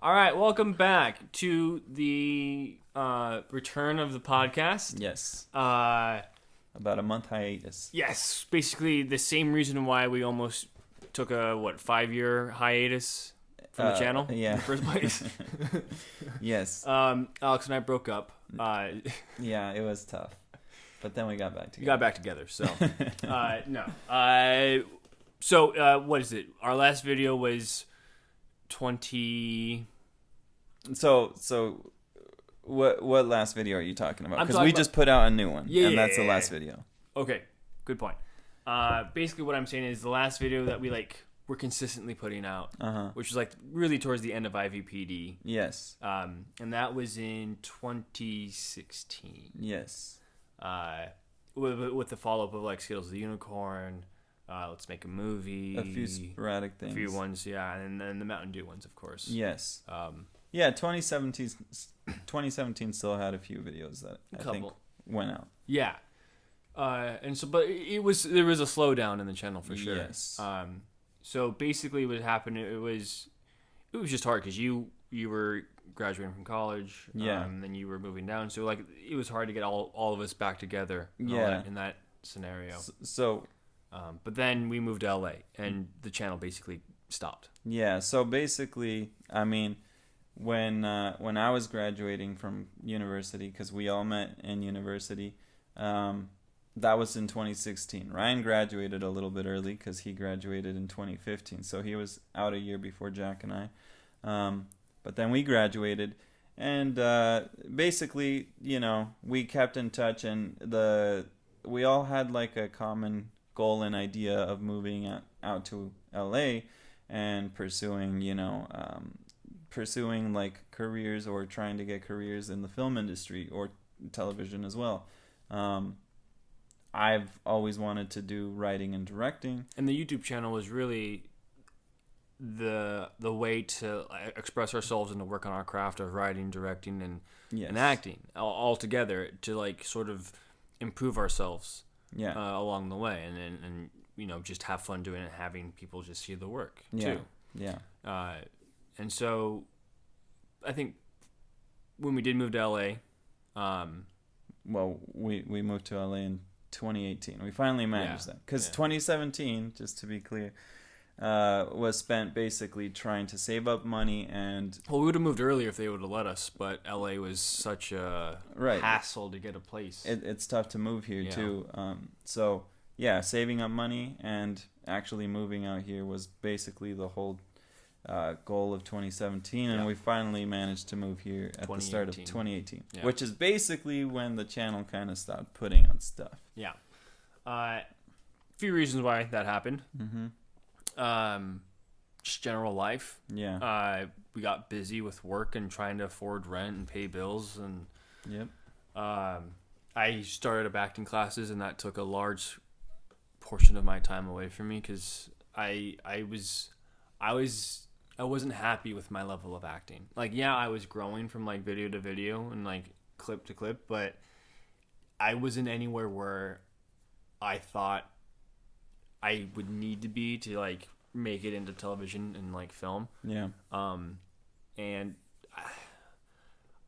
All right, welcome back to the return of the podcast. Yes. About a month hiatus. Yes, basically the same reason why we almost took a 5-year hiatus from the channel in the first place. Yes. Alex and I broke up. Yeah, it was tough, but then we got back together. We got back together. So no. So what is it? Our last video was 20. So what last video are you talking about? Because we just put out a new one, and that's the last video. Okay, good point. Basically, what I'm saying is the last video that we we're consistently putting out, which was really towards the end of I.V.P.D. Yes. And that was in 2016. Yes. With the follow up of Skills of the Unicorn, Let's Make a Movie, a few sporadic things, a few ones, and then the Mountain Dew ones, of course. Yes. 2017 still had a few videos that I think went out. Yeah. But there was a slowdown in the channel for sure. Yes. So basically what happened, it was just hard because you were graduating from college. Yeah. And then you were moving down. So it was hard to get all of us back together. In that scenario. But then we moved to LA and the channel basically stopped. Yeah. So basically, I mean, when I was graduating from university, because we all met in university, that was in 2016. Ryan graduated a little bit early because he graduated in 2015, so he was out a year before Jack and I. But then we graduated, and basically, we kept in touch, and we all had a common goal and idea of moving out to LA and pursuing careers or trying to get careers in the film industry or television as well. I've always wanted to do writing and directing, and the YouTube channel was really the way to express ourselves and to work on our craft of writing, directing, and acting all together to sort of improve ourselves along the way, and just have fun doing it, and having people just see the work too. And so I think when we did move to LA, we moved to LA in 2018. We finally managed that because 2017, just to be clear, was spent basically trying to save up money and. Well, we would have moved earlier if they would have let us, but LA was such a hassle to get a place. It's tough to move here too. Saving up money and actually moving out here was basically the whole goal of 2017, and we finally managed to move here at the start of 2018, which is basically when the channel kind of stopped putting on stuff. A few reasons why that happened. Just general life. We got busy with work and trying to afford rent and pay bills, and I started up acting classes, and that took a large portion of my time away from me because I wasn't happy with my level of acting. I was growing from video to video and clip to clip, but I wasn't anywhere where I thought I would need to be to make it into television and film. And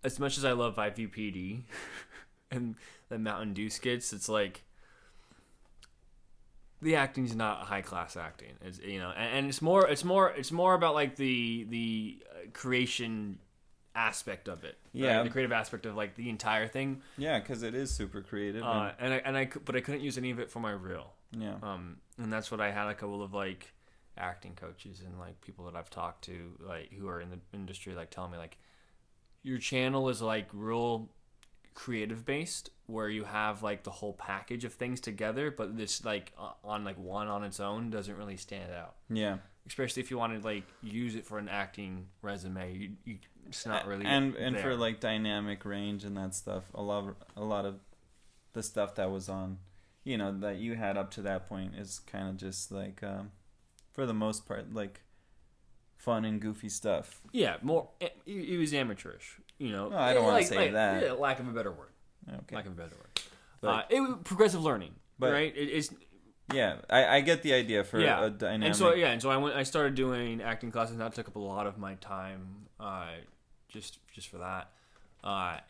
as much as I love I.V.P.D. and the Mountain Dew skits, it's the acting's not high class acting. It's and it's more about the creation aspect of it. Right? The creative aspect of the entire thing. Because it is super creative. But I couldn't use any of it for my reel. And that's what I had a couple of acting coaches and people that I've talked to who are in the industry telling me your channel is real creative based, where you have the whole package of things together, but this on one on its own doesn't really stand out. Especially if you want to use it for an acting resume, it's not really and there. For dynamic range and that stuff. A lot of the stuff that was on, that you had up to that point is kind of just for the most part fun and goofy stuff. More it was amateurish. No, I don't want to say that. Yeah, lack of a better word. Okay. Lack of a better word. But it was progressive learning, right? It's I get the idea for a dynamic. And so I started doing acting classes, and that took up a lot of my time just for that,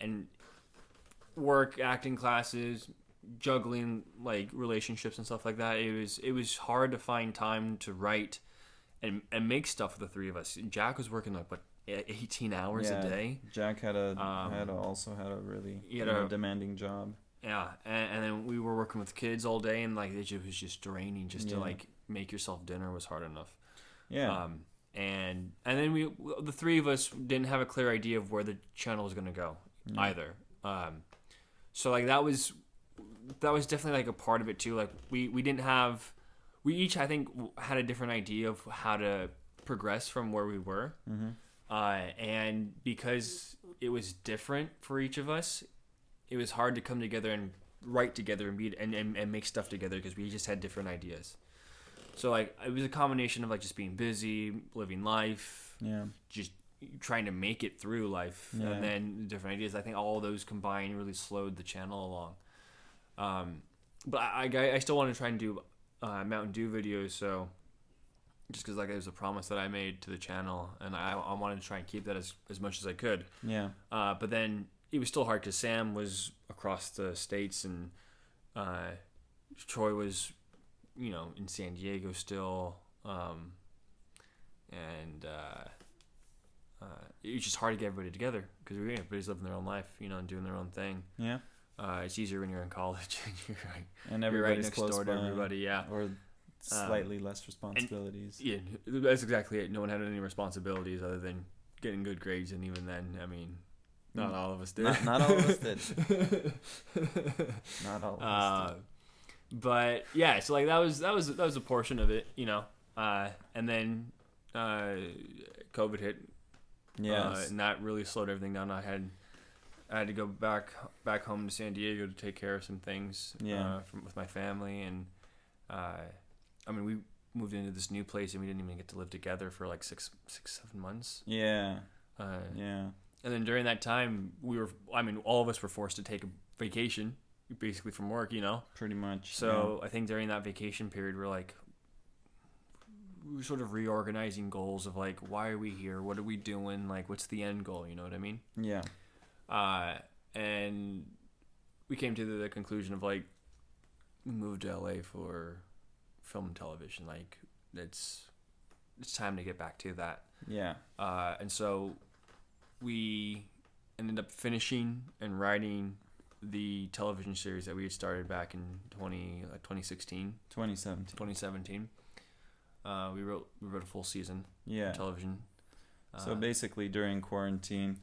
and work, acting classes, juggling like relationships and stuff like that. It was hard to find time to write and make stuff for the three of us. Jack was working like 18 hours a day. Jack had also had a really demanding job. Yeah, and then we were working with kids all day, and like it was just draining. Just to like make yourself dinner was hard enough. Yeah. And then the three of us didn't have a clear idea of where the channel was going to go either. So like that was definitely like a part of it too. Like we each I think had a different idea of how to progress from where we were. And because it was different for each of us, it was hard to come together and write together and make stuff together because we just had different ideas. So like it was a combination of like just being busy, living life, just trying to make it through life, and then different ideas. I think all of those combined really slowed the channel along. But I still want to try and do Mountain Dew videos, so just because like it was a promise that I made to the channel, and I wanted to try and keep that as much as I could. Yeah. But then it was still hard because Sam was across the states, and Troy was, in San Diego still, and it was just hard to get everybody together because everybody's living their own life, and doing their own thing. Yeah. It's easier when you're in college and you're right next door to everybody. Yeah. Or slightly less responsibilities. That's exactly it. No one had any responsibilities other than getting good grades, and even then, I mean, not all of us did. Not all of us did. Not all of us did. But yeah, so like that was a portion of it, and then COVID hit. Yes. And that really slowed everything down. I had to go back home to San Diego to take care of some things with my family, and I mean, we moved into this new place and we didn't even get to live together for like 6-7 months. Yeah. And then during that time, all of us were forced to take a vacation, basically from work, Pretty much. So I think during that vacation period, we were sort of reorganizing goals of like, why are we here? What are we doing? Like, what's the end goal? You know what I mean? Yeah. And we came to the conclusion of like, we moved to LA for film and television. Like, it's time to get back to that. Yeah. And so we ended up finishing and writing the television series that we had started back in 2017. We wrote a full season of television. So basically during quarantine,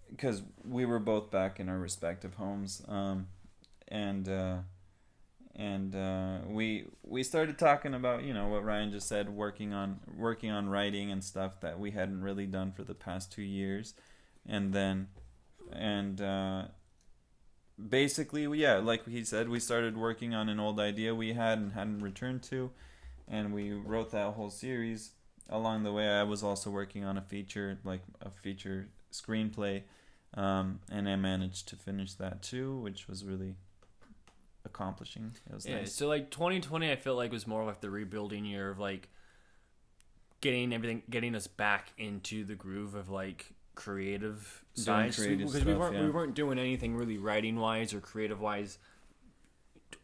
because we were both back in our respective homes, and we started talking about what Ryan just said, working on writing and stuff that we hadn't really done for the past 2 years, basically like he said, we started working on an old idea we had and hadn't returned to, and we wrote that whole series. Along the way, I was also working on a feature screenplay, and I managed to finish that too, which was really accomplishing. It was nice. So like 2020, I felt like was more like the rebuilding year of like getting us back into the groove of like creative side, because we weren't doing anything really writing wise or creative wise.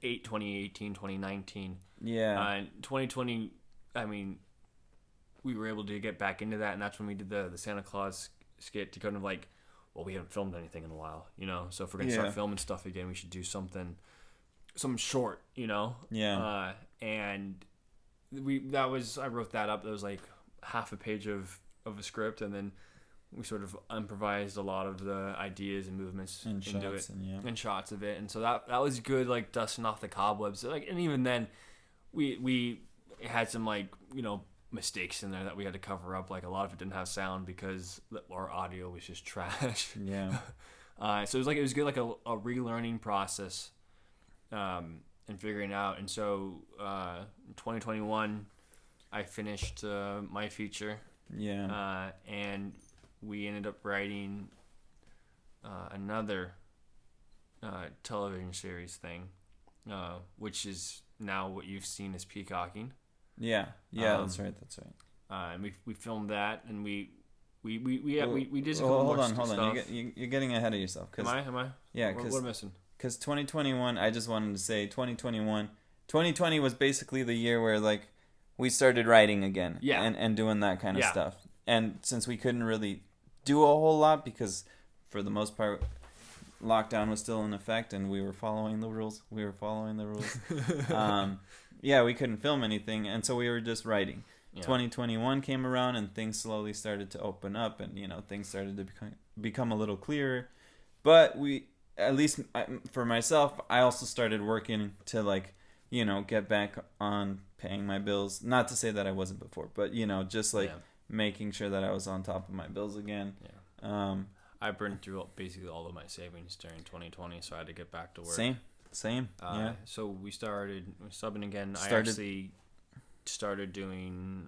2018, 2019. Yeah. 2020, I mean, we were able to get back into that, and that's when we did the Santa Claus skit to kind of like, well, we haven't filmed anything in a while, so if we're gonna start filming stuff again, we should do something short, Yeah. And I wrote that up. That was like half a page of a script, and then we sort of improvised a lot of the ideas and movements into it and shots of it, and so that was good, like dusting off the cobwebs. Like, and even then, we had some like mistakes in there that we had to cover up. Like a lot of it didn't have sound because our audio was just trash. Yeah. So it was good, like a relearning process, and figuring out. And so, in 2021, I finished my feature. Yeah. And we ended up writing another television series thing, which is now what you've seen as Peacocking. Yeah, that's right. And we filmed that, and we We did some hold more on. stuff. You're getting ahead of yourself. Am I? Yeah. What am I missing? Because 2021, I just wanted to say 2020 was basically the year where like we started writing again. Yeah. And doing that kind of stuff. And since we couldn't really do a whole lot because for the most part lockdown was still in effect and we were following the rules. Yeah, we couldn't film anything, and so we were just writing. Yeah. 2021 came around and things slowly started to open up, and things started to become a little clearer. But we, at least for myself, I also started working to like get back on paying my bills. Not to say that I wasn't before, but just like making sure that I was on top of my bills again. Yeah. I burned through basically all of my savings during 2020, so I had to get back to work. Same. Yeah. So we started subbing again. I actually started doing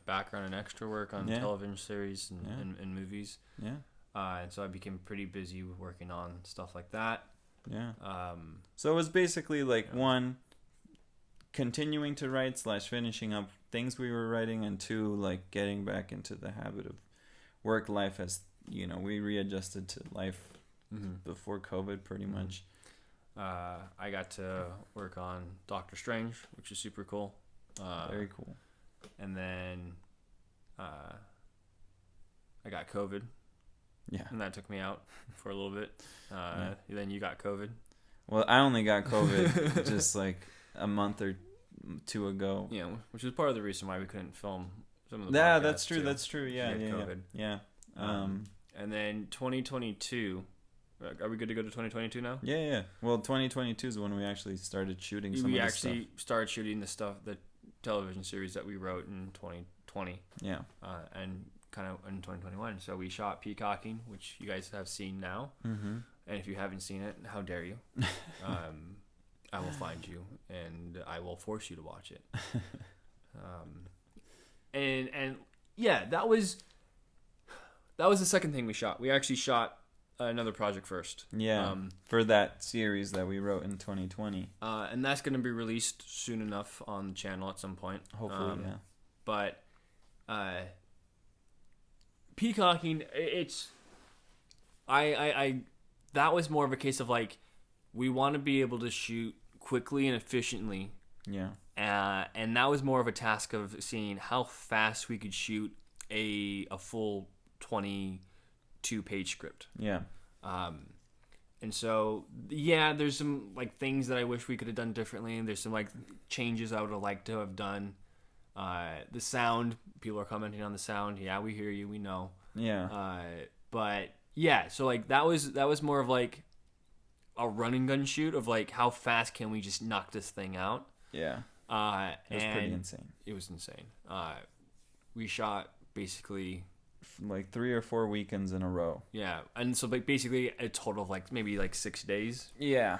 background and extra work on television series and movies. Yeah. And so I became pretty busy working on stuff like that. Yeah. So it was basically like one, continuing to write / finishing up things we were writing, and two, like getting back into the habit of work life as we readjusted to life before COVID pretty much. I got to work on Doctor Strange, which is super cool. Very cool. And then I got COVID. Yeah. And that took me out for a little bit. Then you got COVID. Well, I only got COVID just like a month or two ago. Yeah, which is part of the reason why we couldn't film some of the podcasts. That's true. That's true. Yeah. Yeah. And then 2022. Are we good to go to 2022 now? Yeah. Well, 2022 is when we actually started shooting some of the stuff. We actually started shooting the television series that we wrote in 2020. Yeah. And kind of in 2021. So we shot Peacocking, which you guys have seen now. Mm-hmm. And if you haven't seen it, how dare you? I will find you and I will force you to watch it. And yeah, that was the second thing we shot. We actually shot another project first. Yeah. For that series that we wrote in 2020. And that's going to be released soon enough on the channel at some point. Hopefully, yeah. But Peacocking, that was more of a case of like, we want to be able to shoot quickly and efficiently. Yeah. And that was more of a task of seeing how fast we could shoot a full 22-page script. Yeah. And so, yeah, there's some like things that I wish we could have done differently. And there's some like changes I would have liked to have done. The sound, people are commenting on the sound. Yeah, we hear you. We know. Yeah. But yeah, so like that was more of like a run and gun shoot of like how fast can we just knock this thing out. Yeah. It was pretty insane. It was insane. We shot basically like 3 or 4 weekends in a row. Yeah, and so like basically a total of like maybe like 6 days. Yeah.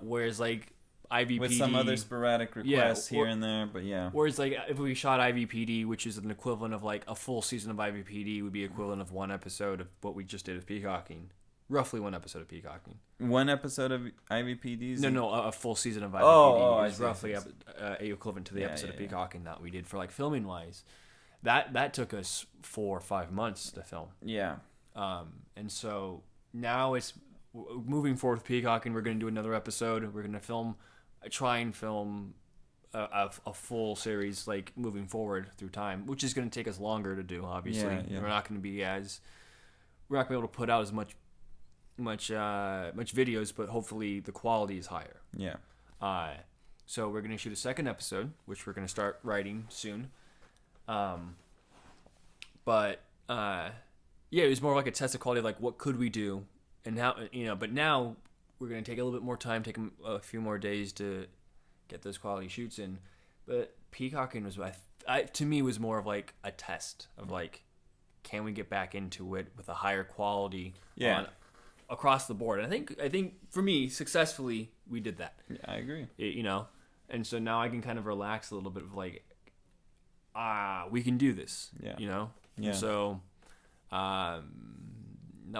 Whereas like I.V.P.D with some other sporadic requests here and there, but yeah. Whereas like if we shot I.V.P.D, which is an equivalent of like a full season of I.V.P.D, would be equivalent of one episode of what we just did of Peacocking. Roughly one episode of Peacocking. One episode of I.V.P.D? No, a full season of I.V.P.D is roughly equivalent to the episode of Peacocking that we did for like filming wise. That took us 4 or 5 months to film. Yeah. And so now it's moving forward with Peacocking. We're going to do another episode. We're going to try and film a full series like moving forward through time, which is going to take us longer to do. Obviously, yeah. We're not going to be able to put out as much videos, but hopefully the quality is higher. Yeah. So we're going to shoot a second episode, which we're going to start writing soon. But it was more like a test of quality of like what could we do, and now but now we're gonna take a little bit more time, take a few more days to get those quality shoots in. But Peacocking was to me was more of like a test of like, can we get back into it with a higher quality across the board? And I think for me successfully we did that. Yeah, I agree. And so now I can kind of relax a little bit of like, we can do this. Yeah. Yeah. So, that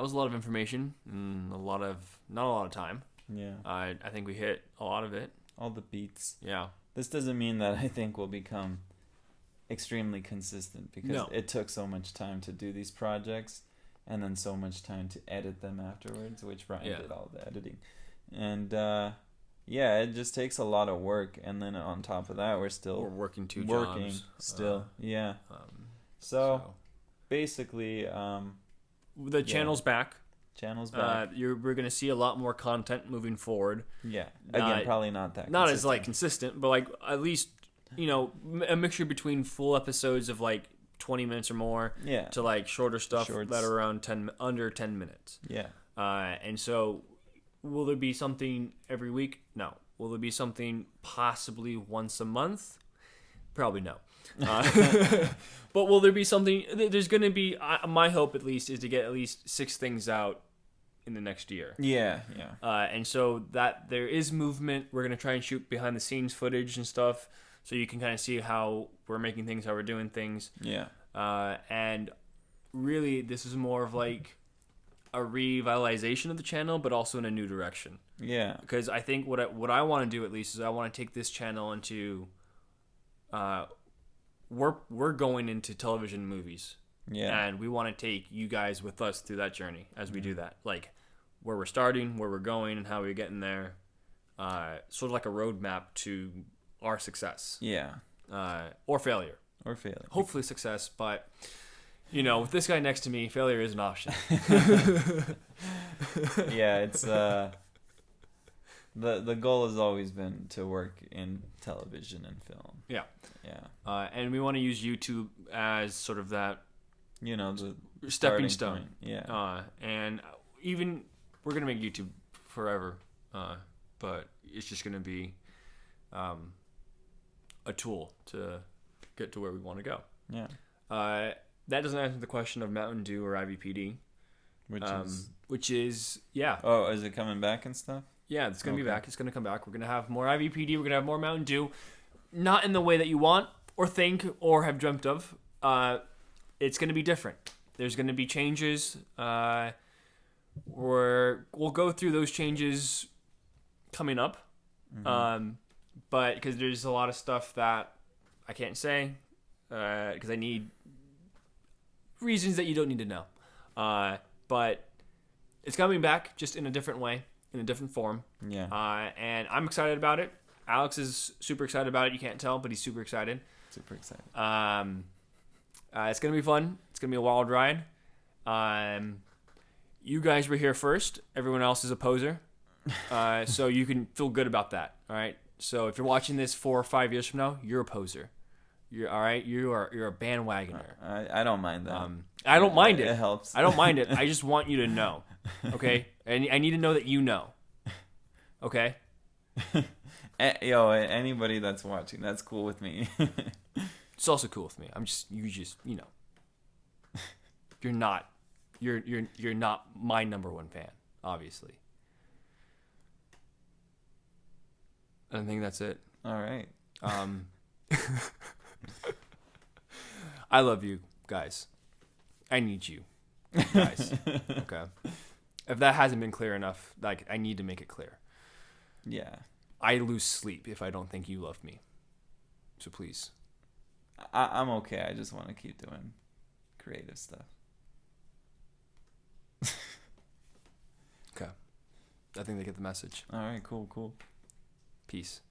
was a lot of information and not a lot of time. Yeah. I think we hit a lot of it. All the beats. Yeah. This doesn't mean that I think we'll become extremely consistent because it took so much time to do these projects and then so much time to edit them afterwards, which Brian did all the editing. And it just takes a lot of work, and then on top of that we're working two jobs still. So basically the channel's back. We're going to see a lot more content moving forward. Yeah. Again, probably not that not consistent. As like consistent, but like at least, you know, a mixture between full episodes of like 20 minutes or more to like shorter stuff that are around under 10 minutes. Yeah. And so will there be something every week? No. Will there be something possibly once a month? Probably no. But will there be something? There's going to be, my hope at least, is to get at least 6 things out in the next year. Yeah. And so that there is movement. We're going to try and shoot behind the scenes footage and stuff, so you can kind of see how we're making things, how we're doing things. Yeah. And really, this is more of like a revitalization of the channel, but also in a new direction. Yeah. Because I think what I want to do at least is I want to take this channel into, we're going into television movies. Yeah. And we want to take you guys with us through that journey as we do that. Like where we're starting, where we're going, and how we're getting there. Sort of like a roadmap to our success. Yeah. Or failure. Hopefully success, but you know, with this guy next to me, failure is an option. Yeah, it's the goal has always been to work in television and film. Yeah. Yeah. And we want to use YouTube as sort of that, you know, the stepping stone. Point. Yeah. And even we're gonna make YouTube forever, but it's just gonna be a tool to get to where we want to go. Yeah. That doesn't answer the question of Mountain Dew or I.V.P.D. Which is Oh, is it coming back and stuff? Yeah, it's gonna be back. It's gonna come back. We're gonna have more I.V.P.D. We're gonna have more Mountain Dew. Not in the way that you want or think or have dreamt of. It's gonna be different. There's gonna be changes. We'll go through those changes coming up. Mm-hmm. But because there's a lot of stuff that I can't say because I need reasons that you don't need to know. But it's coming back just in a different way, in a different form. Yeah. And I'm excited about it. Alex is super excited about it. You can't tell, but he's super excited. Super excited. It's going to be fun. It's going to be a wild ride. You guys were here first. Everyone else is a poser. So you can feel good about that. All right. So if you're watching this 4 or 5 years from now, you're a poser. You're all right. You're a bandwagoner. I don't mind that. I don't mind it. It helps. I don't mind it. I just want you to know. Okay. And I need to know that you know. Okay. Anybody that's watching, that's cool with me. It's also cool with me. You're not my number one fan, obviously. I think that's it. All right. I love you guys. I need you guys. Okay. If that hasn't been clear enough, like I need to make it clear. Yeah. I lose sleep if I don't think you love me. So please. I'm okay. I just want to keep doing creative stuff. Okay. I think they get the message. All right. Cool. Peace.